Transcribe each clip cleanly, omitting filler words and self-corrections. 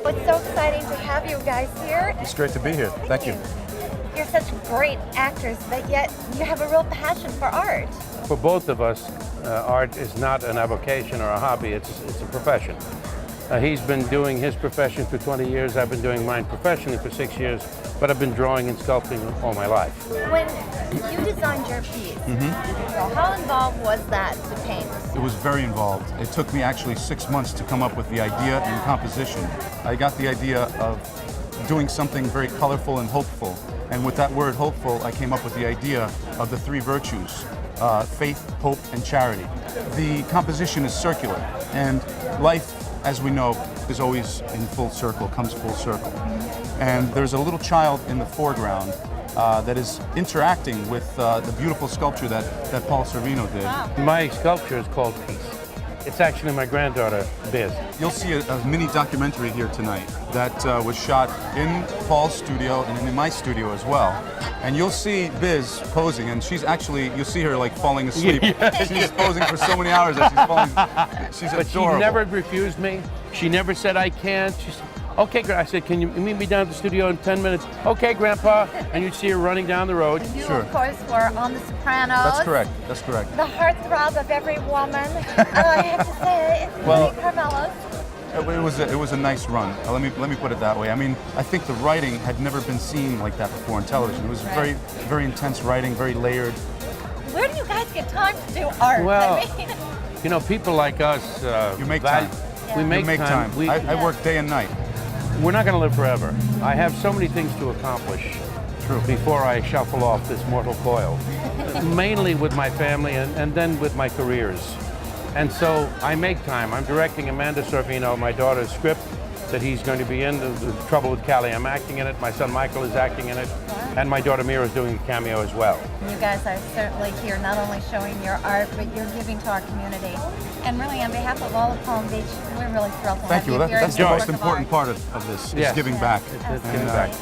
It's so exciting to have you guys here. It's great to be here. Thank you. You're such great actors, but yet you have a real passion for art. For both of us, art is not an avocation or a hobby, it's a profession. He's been doing his profession for 20 years, I've been doing mine professionally for 6 years, but I've been drawing and sculpting all my life. When you designed your piece, well, how involved was that to paint? It was very involved. It took me actually 6 months to come up with the idea and composition. I got the idea of doing something very colorful and hopeful. And with that word hopeful, I came up with the idea of the three virtues, faith, hope, and charity. The composition is circular, and life, as we know, is always in full circle, comes full circle. And there's a little child in the foreground that is interacting with the beautiful sculpture that Paul Sorvino did. Wow. My sculpture is called Peace. It's actually my granddaughter, Biz. You'll see a mini documentary here tonight that was shot in Paul's studio and in my studio as well. And you'll see Biz posing, and she's actually, you'll see her like falling asleep. She's posing for so many hours that she's falling. She's But adorable. she never refused me. She never said, I can't. She said, okay, I said, can you meet me down at the studio in 10 minutes? Okay, Grandpa. And you'd see her running down the road. You, Sure. of course, were on The Sopranos. That's correct. That's correct. The heartthrob of every woman. I have to say, it's Well- really Carmelo's. It was a nice run. Let me put it that way. I mean, I think the writing had never been seen like that before on television. It was very intense writing, very layered. Where do you guys get time to do art? Well, I mean, You know, people like us, You make time. We Yeah. make, You make time. We, I work day and night. We're not going to live forever. I have so many things to accomplish before I shuffle off this mortal coil, mainly with my family and then with my careers. And so I make time. I'm directing Amanda Sorvino, my daughter's script that he's going to be in, the Trouble with Callie. I'm acting in it. My son Michael is acting in it. And my daughter Mira is doing a cameo as well. you guys are certainly here not only showing your art, but you're giving to our community. And really, on behalf of all of Palm Beach, we're really thrilled to Thank have you. you here. That's as the a most work of important art. part of this, is Yes. giving back. It's giving back.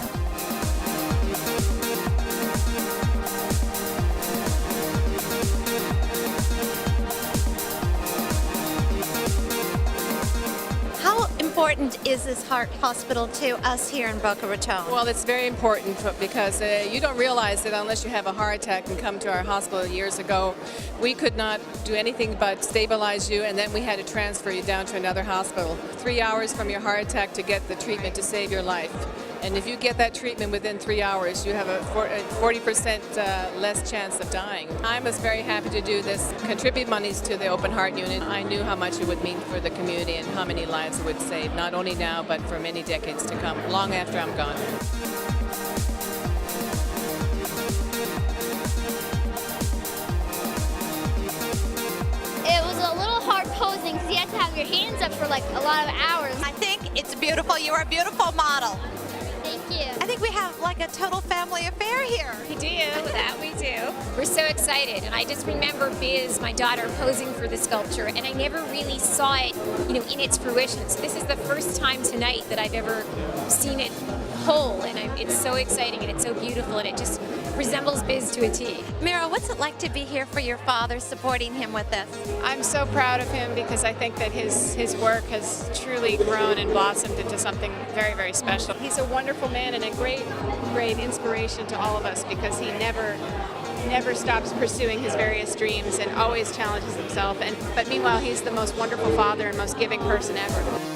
How important is this heart hospital to us here in Boca Raton? Well, it's very important because you don't realize that unless you have a heart attack and come to our hospital years ago, we could not do anything but stabilize you, and then we had to transfer you down to another hospital. 3 hours from your heart attack to get the treatment to save your life. And if you get that treatment within 3 hours, you have a 40% less chance of dying. I was very happy to do this, contribute monies to the Open Heart Unit. I knew how much it would mean for the community and how many lives it would save, not only now, but for many decades to come, long after I'm gone. It was a little hard posing because you had to have your hands up for like a lot of hours. I think it's beautiful. You're a beautiful model. Thank you. I think we have like a total family affair here. We do, that we do. We're so excited, and I just remember Biz, my daughter, posing for the sculpture, and I never really saw it, in its fruition. So this is the first time tonight that I've ever seen it whole, and it's so exciting, and it's so beautiful, and it just resembles Biz to a T. Mira, what's it like to be here for your father, supporting him with this? I'm so proud of him because I think that his work has truly grown and blossomed into something very, very special. He's a wonderful man and a great inspiration to all of us because he never stops pursuing his various dreams and always challenges himself. But meanwhile, he's the most wonderful father and most giving person ever.